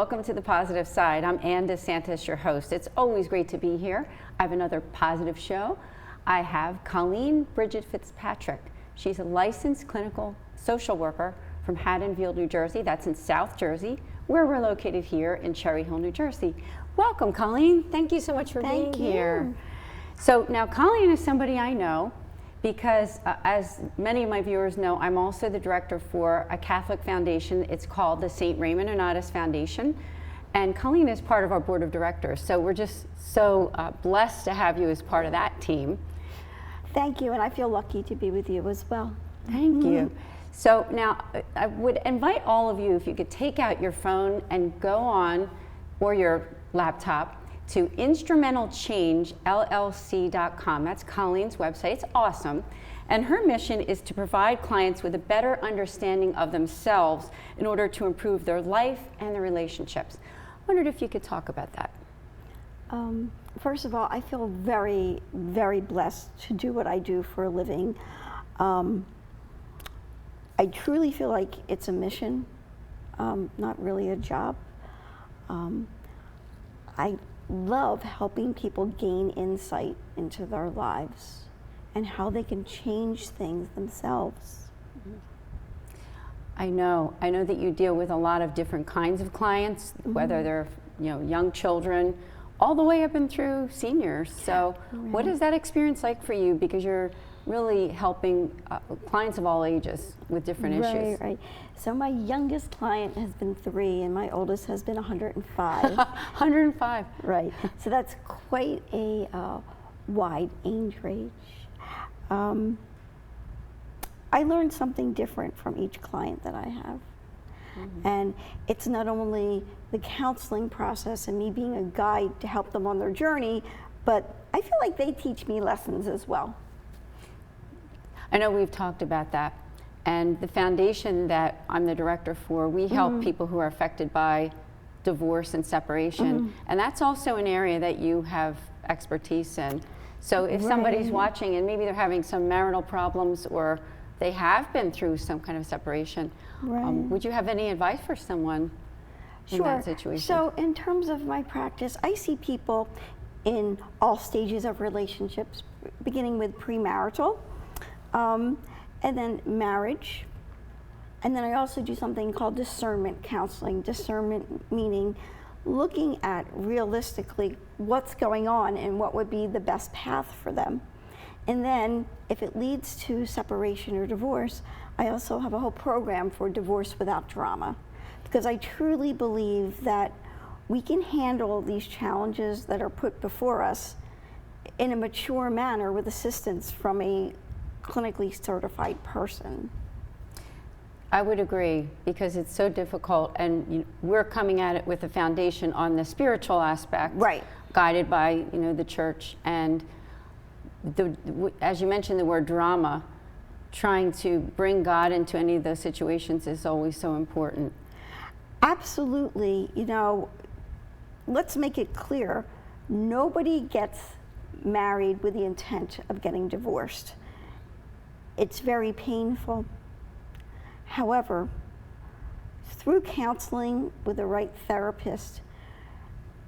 welcome to The Positive Side. I'm Ann DeSantis, your host. It's always great to be here. I have another positive show. I have Colleen Brigid Fitzpatrick. She's a licensed clinical social worker from Haddonfield, New Jersey. That's in South Jersey, where we're located here in Cherry Hill, New Jersey. Welcome, Colleen. Thank you so much for being here. So now Colleen is somebody I know because as many of my viewers know, I'm also the director for a Catholic foundation. It's called the St. Raymond Nonnatus Foundation. And Colleen is part of our board of directors. So we're just so blessed to have you as part of that team. Thank you, and I feel lucky to be with you as well. Thank you. So now I would invite all of you, if you could take out your phone and go on, or your laptop, to instrumentalchangellc.com. That's Colleen's website. It's awesome. And her mission is to provide clients with a better understanding of themselves in order to improve their life and their relationships. I wondered if you could talk about that. First of all, I feel very, very blessed to do what I do for a living. I truly feel like it's a mission, not really a job. I love helping people gain insight into their lives and how they can change things themselves. I know that you deal with a lot of different kinds of clients, whether they're young children, all the way up and through seniors. So what is that experience like for you? Because you're really helping clients of all ages with different issues. Right. So my youngest client has been 3 and my oldest has been 105. 105. Right. So that's quite a wide age range. I learned something different from each client that I have. And it's not only the counseling process and me being a guide to help them on their journey, but I feel like they teach me lessons as well. I know we've talked about that. And the foundation that I'm the director for, we help people who are affected by divorce and separation. And that's also an area that you have expertise in. So if somebody's watching and maybe they're having some marital problems or they have been through some kind of separation, would you have any advice for someone in that situation? So in terms of my practice, I see people in all stages of relationships, beginning with premarital, and then marriage, and then I also do something called discernment counseling. Discernment meaning looking at realistically what's going on and what would be the best path for them. And then if it leads to separation or divorce, I also have a whole program for divorce without drama, because I truly believe that we can handle these challenges that are put before us in a mature manner with assistance from a clinically certified person. I would agree, because it's so difficult, and we're coming at it with a foundation on the spiritual aspect, guided by the church, and as you mentioned the word drama, trying to bring God into any of those situations is always so important. Absolutely. Let's make it clear, nobody gets married with the intent of getting divorced. It's very painful. However, through counseling with the right therapist,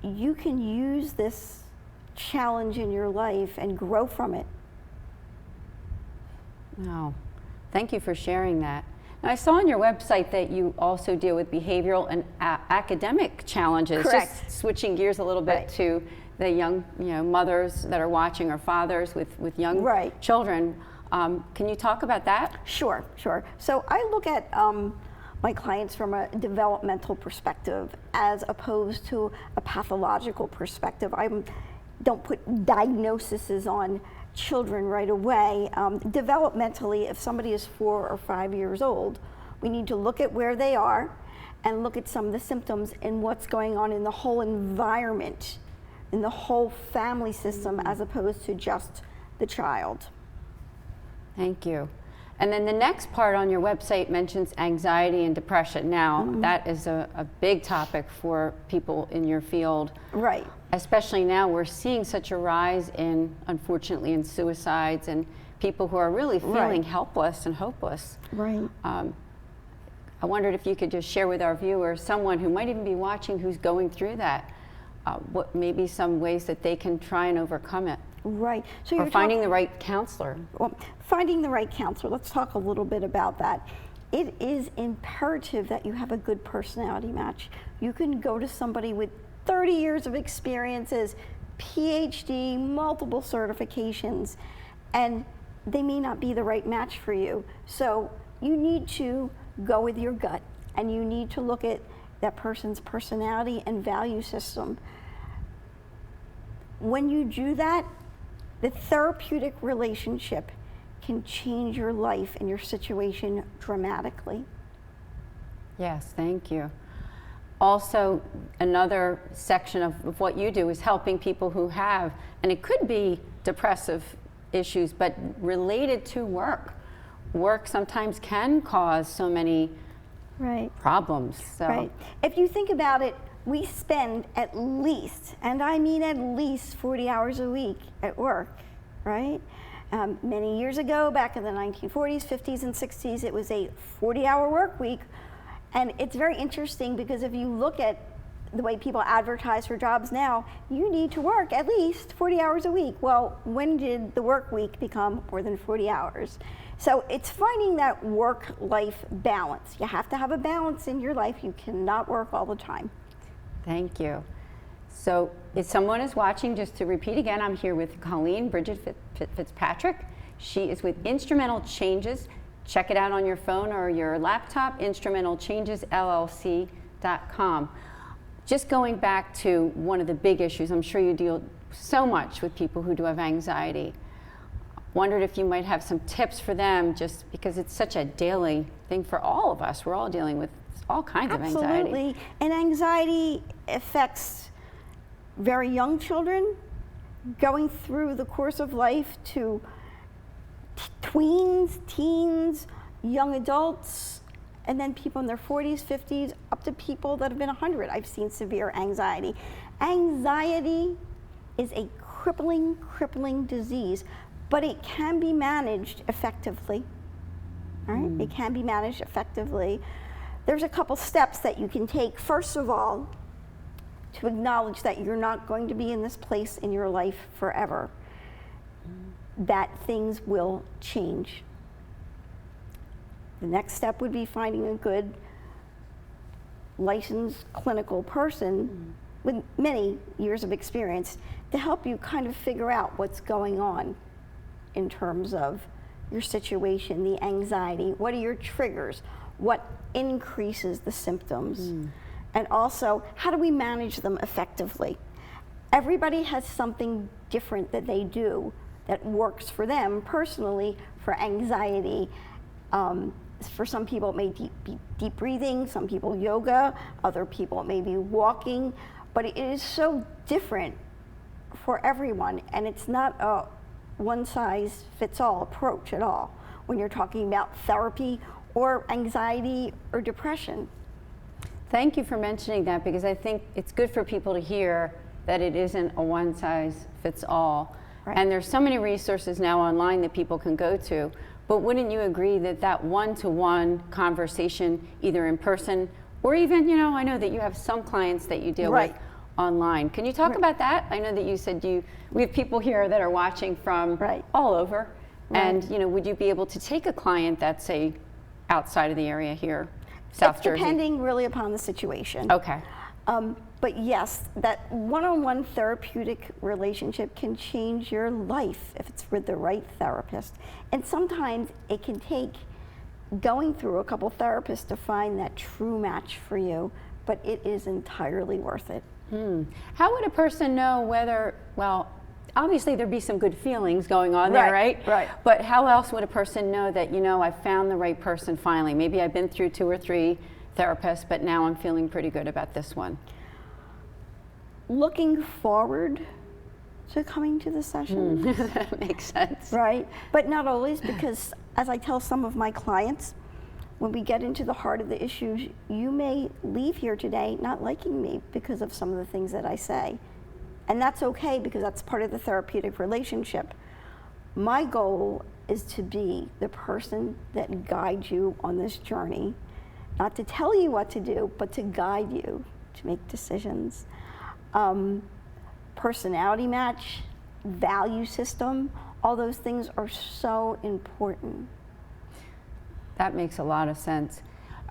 you can use this challenge in your life and grow from it. Wow. Thank you for sharing that. Now, I saw on your website that you also deal with behavioral and academic challenges. Correct. Just switching gears a little bit to the young mothers that are watching, or fathers with young children. Can you talk about that? Sure. So I look at my clients from a developmental perspective as opposed to a pathological perspective. I don't put diagnoses on children right away. Developmentally, if somebody is 4 or 5 years old, we need to look at where they are and look at some of the symptoms and what's going on in the whole environment, in the whole family system, as opposed to just the child. Thank you. And then the next part on your website mentions anxiety and depression. Now, that is a big topic for people in your field. Right. Especially now, we're seeing such a rise in, unfortunately, in suicides and people who are really feeling helpless and hopeless. Right. I wondered if you could just share with our viewers someone who might even be watching who's going through that, what maybe some ways that they can try and overcome it. Right. So or finding the right counselor. Well, finding the right counselor, let's talk a little bit about that. It is imperative that you have a good personality match. You can go to somebody with 30 years of experiences, PhD, multiple certifications, and they may not be the right match for you. So you need to go with your gut, and you need to look at that person's personality and value system. When you do that, the therapeutic relationship can change your life and your situation dramatically. Yes, thank you. Also, another section of what you do is helping people who have, and it could be depressive issues, but related to work. Work sometimes can cause so many problems. So. Right. If you think about it, we spend at least, and I mean at least 40 hours a week at work, right? Many years ago, back in the 1940s, 50s, and 60s, it was a 40-hour work week. And it's very interesting because if you look at the way people advertise for jobs now, you need to work at least 40 hours a week. Well, when did the work week become more than 40 hours? So it's finding that work-life balance. You have to have a balance in your life. You cannot work all the time. Thank you. So if someone is watching, just to repeat again, I'm here with Colleen Brigid Fitzpatrick. She is with Instrumental Changes. Check it out on your phone or your laptop, instrumentalchangesllc.com. Just going back to one of the big issues, I'm sure you deal so much with people who do have anxiety. Wondered if you might have some tips for them, just because it's such a daily thing for all of us. We're all dealing with all kinds of anxiety. Absolutely, and anxiety affects very young children, going through the course of life to tweens, teens, young adults, and then people in their 40s, 50s, up to people that have been 100. I've seen severe anxiety. Anxiety is a crippling disease, but it can be managed effectively. All right? It can be managed effectively. There's a couple steps that you can take. First of all, to acknowledge that you're not going to be in this place in your life forever, that things will change. The next step would be finding a good licensed clinical person with many years of experience to help you kind of figure out what's going on in terms of your situation, the anxiety, what are your triggers, what increases the symptoms, and also how do we manage them effectively. Everybody has something different that they do that works for them personally for anxiety. For some people it may be deep breathing, some people yoga, other people it may be walking, but it is so different for everyone, and it's not a one-size-fits-all approach at all when you're talking about therapy or anxiety or depression. Thank you for mentioning that, because I think it's good for people to hear that it isn't a one-size-fits-all. Right. And there's so many resources now online that people can go to, but wouldn't you agree that that one-to-one conversation, either in person or even, you know, I know that you have some clients that you deal with online. Can you talk about that? I know that you said we have people here that are watching from all over. And, you know, would you be able to take a client that's, say, outside of the area here, South Jersey? Depending really upon the situation. Okay. But yes, that one-on-one therapeutic relationship can change your life if it's with the right therapist. And sometimes it can take going through a couple therapists to find that true match for you, but it is entirely worth it. How would a person know whether, well, obviously there'd be some good feelings going on there, right? Right. But how else would a person know that, you know, I found the right person finally? Maybe I've been through 2 or 3 therapists, but now I'm feeling pretty good about this one. Looking forward to coming to the session. That makes sense. Right, but not always, because as I tell some of my clients, when we get into the heart of the issues, you may leave here today not liking me because of some of the things that I say. And that's okay, because that's part of the therapeutic relationship. My goal is to be the person that guides you on this journey not to tell you what to do, but to guide you to make decisions. Personality match, value system, all those things are so important. That makes a lot of sense.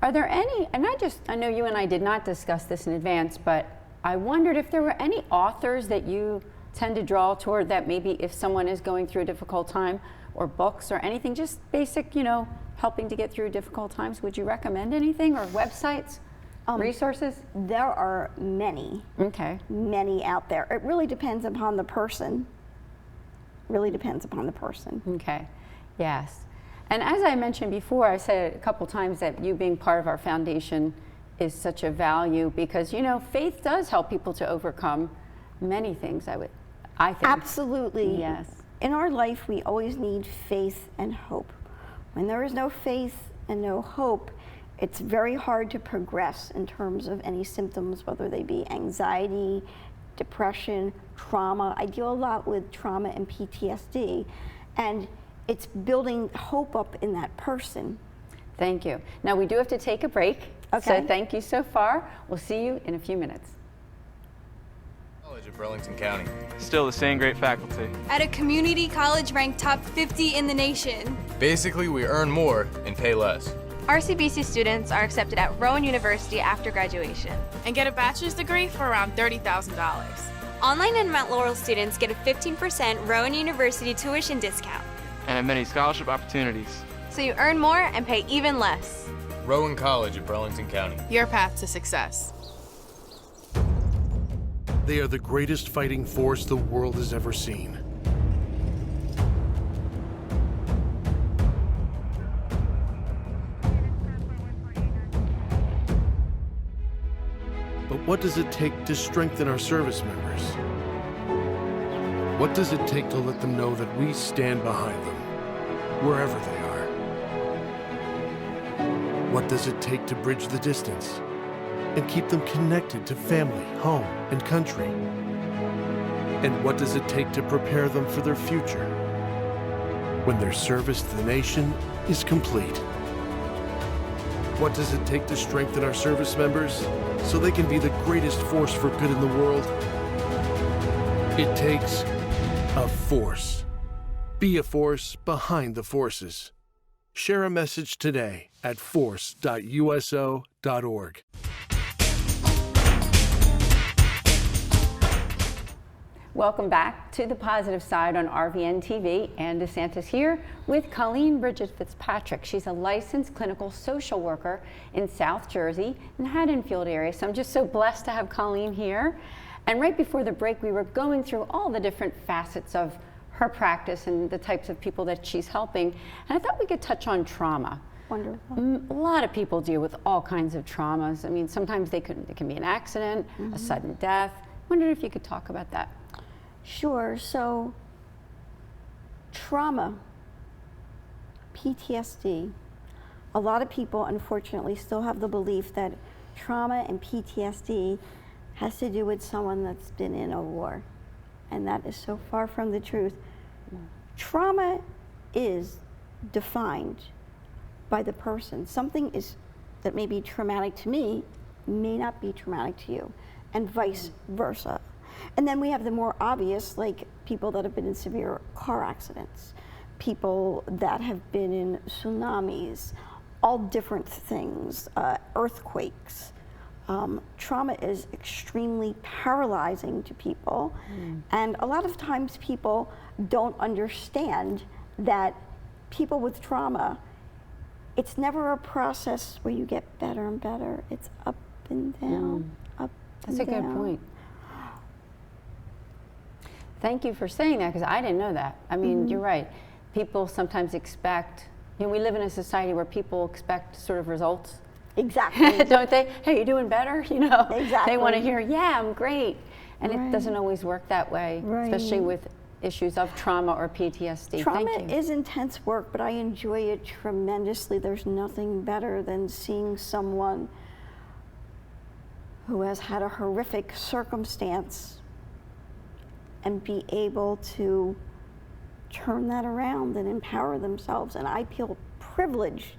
Are there any, and I know you and I did not discuss this in advance, but I wondered if there were any authors that you tend to draw toward that maybe if someone is going through a difficult time, or books or anything, just basic, helping to get through difficult times. Would you recommend anything, or websites, resources? There are many. Okay. Many out there. It really depends upon the person. Really depends upon the person. Okay. Yes. And as I mentioned before, I said a couple times that you being part of our foundation is such a value because, faith does help people to overcome many things, I think. Absolutely. Yes. In our life, we always need faith and hope. When there is no faith and no hope, it's very hard to progress in terms of any symptoms, whether they be anxiety, depression, trauma. I deal a lot with trauma and PTSD, and it's building hope up in that person. Thank you. Now we do have to take a break. Okay. So thank you so far. We'll see you in a few minutes. College of Burlington County. Still the same great faculty. At a community college ranked top 50 in the nation. Basically, we earn more and pay less. RCBC students are accepted at Rowan University after graduation. And get a bachelor's degree for around $30,000. Online and Mount Laurel students get a 15% Rowan University tuition discount. And have many scholarship opportunities. So you earn more and pay even less. Rowan College of Burlington County. Your path to success. They are the greatest fighting force the world has ever seen. But what does it take to strengthen our service members? What does it take to let them know that we stand behind them, wherever they are? What does it take to bridge the distance and keep them connected to family, home, and country? And what does it take to prepare them for their future when their service to the nation is complete? What does it take to strengthen our service members so they can be the greatest force for good in the world? It takes a force. Be a force behind the forces. Share a message today at force.uso.org. Welcome back to The Positive Side on RVNTV. Ann DeSantis here with Colleen Brigid Fitzpatrick. She's a licensed clinical social worker in South Jersey and Haddonfield area. So I'm just so blessed to have Colleen here. And right before the break, we were going through all the different facets of her practice and the types of people that she's helping. And I thought we could touch on trauma. Wonderful. A lot of people deal with all kinds of traumas. I mean, sometimes it can be an accident, a sudden death. I wondered if you could talk about that. Sure. So, trauma, PTSD, a lot of people unfortunately still have the belief that trauma and PTSD has to do with someone that's been in a war. And that is so far from the truth. Trauma is defined by the person. Something that may be traumatic to me may not be traumatic to you, and vice versa. And then we have the more obvious, like people that have been in severe car accidents, people that have been in tsunamis, all different things, earthquakes. Trauma is extremely paralyzing to people. And a lot of times people don't understand that people with trauma, it's never a process where you get better and better. It's up and down, up and down. That's a good point. Thank you for saying that, because I didn't know that. I mean, you're right. People sometimes expect, we live in a society where people expect sort of results. Exactly. Don't they? Hey, you're doing better? Exactly. They want to hear, yeah, I'm great. And it doesn't always work that way, especially with issues of trauma or PTSD. Trauma Thank you. is intense work, but I enjoy it tremendously. There's nothing better than seeing someone who has had a horrific circumstance and be able to turn that around and empower themselves. And I feel privileged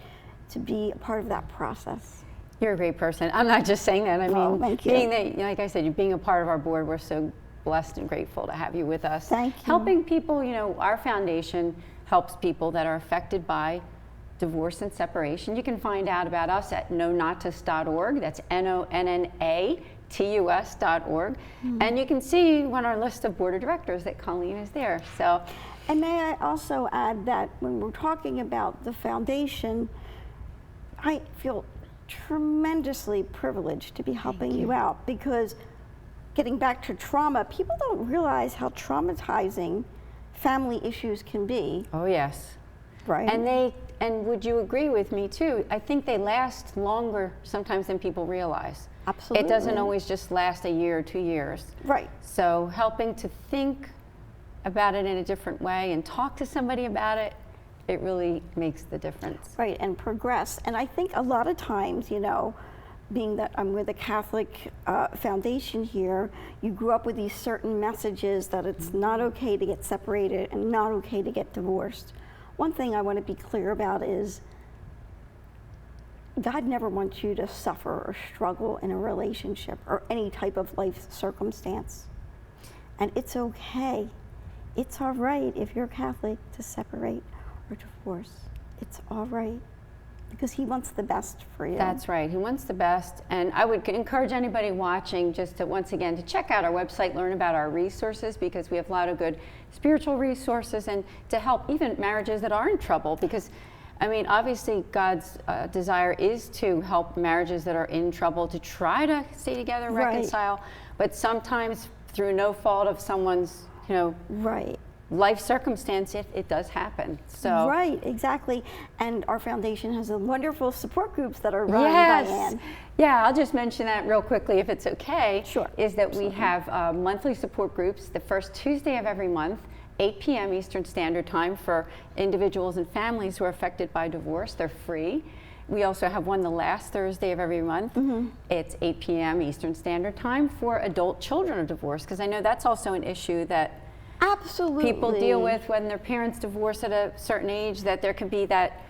to be a part of that process. You're a great person. I'm not just saying that. I mean, thank you. being that, like I said, you being a part of our board, we're so blessed and grateful to have you with us. Thank you. Helping people, you know, our foundation helps people that are affected by divorce and separation. You can find out about us at nonnatus.org. That's NONNATUS.org. And you can see on our list of board of directors that Colleen is there. So, And may I also add that when we're talking about the foundation, I feel tremendously privileged to be helping you out, because getting back to trauma, people don't realize how traumatizing family issues can be. oh yes. Right. And would you agree with me too? I think they last longer sometimes than people realize. Absolutely. It doesn't always just last a year or 2 years. Right. So helping to think about it in a different way and talk to somebody about it, it really makes the difference. Right, and progress. And I think a lot of times, you know, being that I'm with a Catholic foundation here, you grew up with these certain messages that it's not okay to get separated and not okay to get divorced. One thing I want to be clear about is God never wants you to suffer or struggle in a relationship or any type of life circumstance. And it's okay. It's all right if you're Catholic to separate or divorce. It's all right, because he wants the best for you. That's right, he wants the best. And I would encourage anybody watching just to, once again, to check out our website, learn about our resources, because we have a lot of good spiritual resources, and to help even marriages that are in trouble, because I mean, obviously God's desire is to help marriages that are in trouble to try to stay together, reconcile, but sometimes through no fault of someone's, you know, life circumstance, it does happen. So right, exactly. And our foundation has a wonderful support groups that are run by Ann. Yeah, I'll just mention that real quickly if it's okay. Sure. Is that we have monthly support groups the first Tuesday of every month, 8 p.m. Eastern Standard Time, for individuals and families who are affected by divorce. They're free. We also have one the last Thursday of every month. It's 8 p.m. Eastern Standard Time for adult children of divorce, because I know that's also an issue that people deal with when their parents divorce at a certain age, that there can be that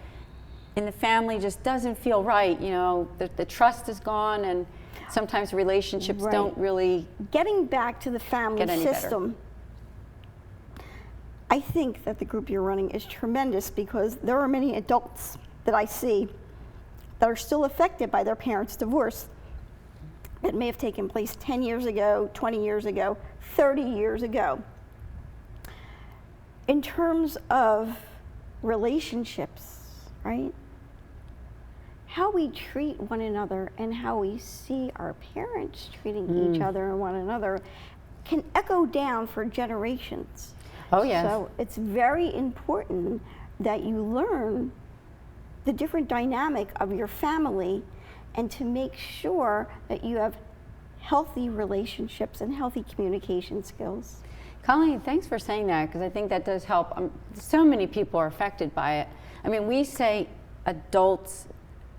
in the family just doesn't feel right, you know, the trust is gone, and sometimes relationships don't really getting back to the family system. I think that the group you're running is tremendous, because there are many adults that I see that are still affected by their parents' divorce that may have taken place 10 years ago, 20 years ago, 30 years ago. In terms of relationships, right? How we treat one another and how we see our parents treating each other and one another can echo down for generations. Oh, yes. So it's very important that you learn the different dynamic of your family, and to make sure that you have healthy relationships and healthy communication skills. Colleen, thanks for saying that, because I think that does help. So many people are affected by it. I mean, we say adults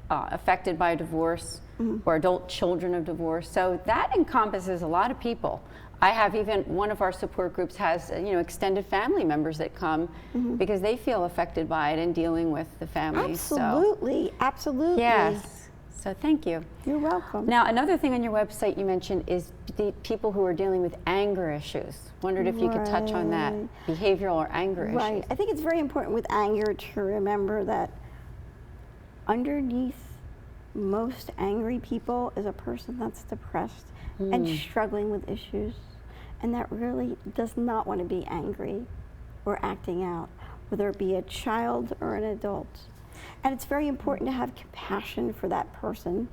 affected by divorce or adult children of divorce, so that encompasses a lot of people. I have even one of our support groups has, you know, extended family members that come because they feel affected by it and dealing with the family. Absolutely, so. Absolutely. Yes. So thank you. You're welcome. Now, another thing on your website you mentioned is the people who are dealing with anger issues. Wondered if you could touch on that, behavioral or anger issues. Right. I think it's very important with anger to remember that underneath most angry people is a person that's depressed and struggling with issues, and that really does not want to be angry or acting out, whether it be a child or an adult. And it's very important to have compassion for that person,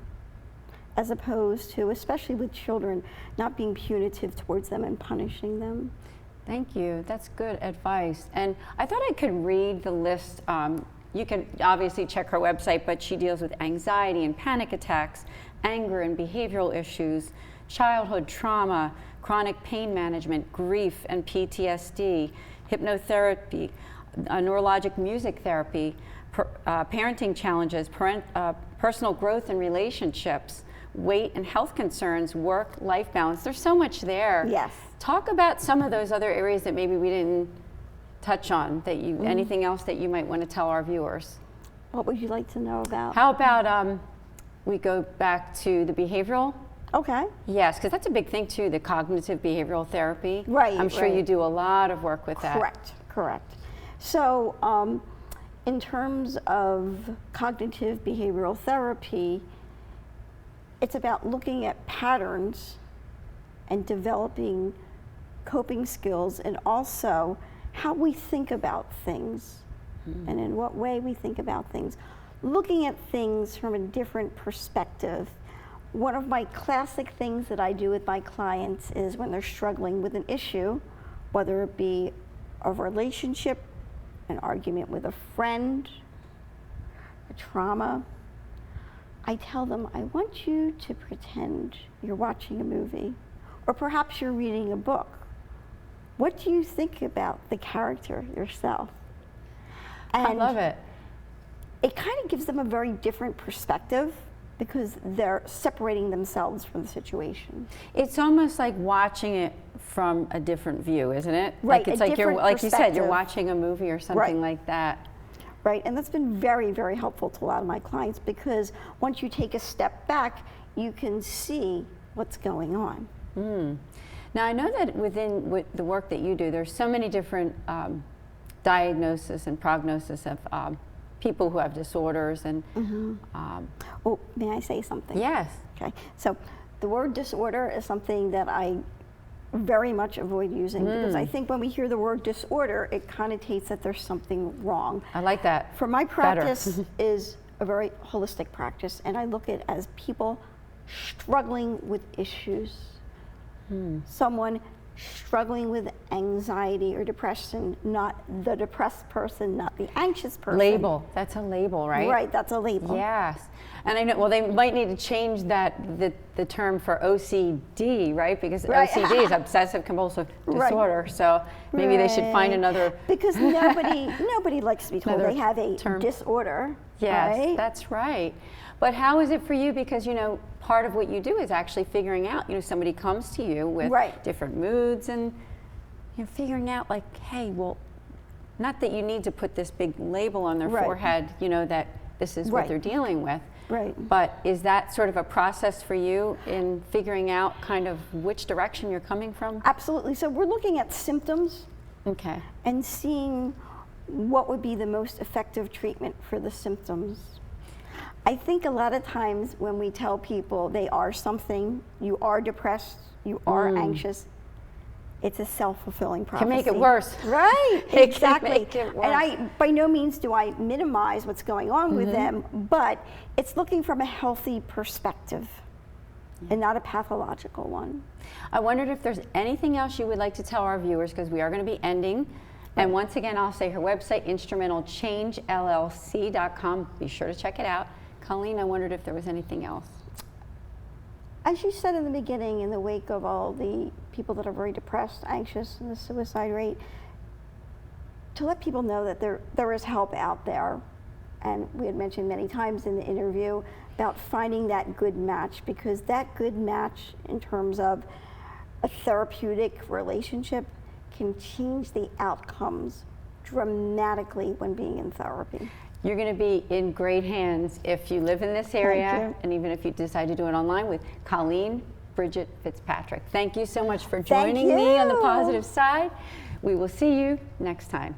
as opposed to, especially with children, not being punitive towards them and punishing them. Thank you. That's good advice. And I thought I could read the list. You can obviously check her website, but she deals with anxiety and panic attacks, anger and behavioral issues, childhood trauma, chronic pain management, grief and PTSD, hypnotherapy, neurologic music therapy, parenting challenges, personal growth and relationships, weight and health concerns, work-life balance. There's so much there. Yes. Talk about some of those other areas that maybe we didn't touch on, that you, anything else that you might want to tell our viewers? What would you like to know about? How about we go back to the behavioral. Okay. Yes, because that's a big thing too, the cognitive behavioral therapy. Right, I'm sure right. you do a lot of work with that. Correct, correct. So in terms of cognitive behavioral therapy, it's about looking at patterns and developing coping skills, and also how we think about things and in what way we think about things. Looking at things from a different perspective. One of my classic things that I do with my clients is when they're struggling with an issue, whether it be a relationship, an argument with a friend, a trauma, I tell them, I want you to pretend you're watching a movie, or perhaps you're reading a book. What do you think about the character yourself? And I love it. it kind of gives them a very different perspective because they're separating themselves from the situation. It's almost like watching it from a different view, isn't it? Right, Like it's a like you're, different like you said, you're perspective. watching a movie or something Right. like that. Right, and that's been very, very helpful to a lot of my clients because once you take a step back, you can see what's going on. Now I know that with the work that you do, there's so many different diagnosis and prognosis of people who have disorders and Oh, may I say something? yes. Okay, so the word disorder is something that I very much avoid using because I think when we hear the word disorder, it connotates that there's something wrong. I like that. For my Better. practice is a very holistic practice, and I look at it as people struggling with issues. Someone struggling with anxiety or depression, not the depressed person, not the anxious person. Label. That's a label, right? Right, that's a label. Yes. And I know, well, they might need to change the term for OCD, right? Because Right. OCD is obsessive compulsive Right. disorder. So maybe they should find Right. another. Because nobody likes to be told Another they have a term. disorder. Yes, right? that's right. But how is it for you? Because, you know, part of what you do is actually figuring out, you know, somebody comes to you with Right. different moods and, you know, figuring out like, hey, well, not that you need to put this big label on their Right. forehead, you know, that this is what Right. they're dealing with. Right. But is that sort of a process for you in figuring out kind of which direction you're coming from? Absolutely. So we're looking at symptoms Okay. and seeing what would be the most effective treatment for the symptoms. I think a lot of times when we tell people they are something, you are depressed, you are anxious, it's a self-fulfilling prophecy. Can make it worse. Right, It can exactly. make it worse. And I, by no means do I minimize what's going on with them, but it's looking from a healthy perspective and not a pathological one. I wondered if there's anything else you would like to tell our viewers, because we are going to be ending. And once again, I'll say her website, instrumentalchangellc.com. Be sure to check it out. Colleen, I wondered if there was anything else. As you said in the beginning, in the wake of all the people that are very depressed, anxious, and the suicide rate, to let people know that there is help out there. And we had mentioned many times in the interview about finding that good match, because that good match in terms of a therapeutic relationship can change the outcomes dramatically when being in therapy. You're going to be in great hands if you live in this area, you. and even if you decide to do it online, with Colleen Brigid Fitzpatrick. Thank you so much for joining me on the you. positive side. We will see you next time.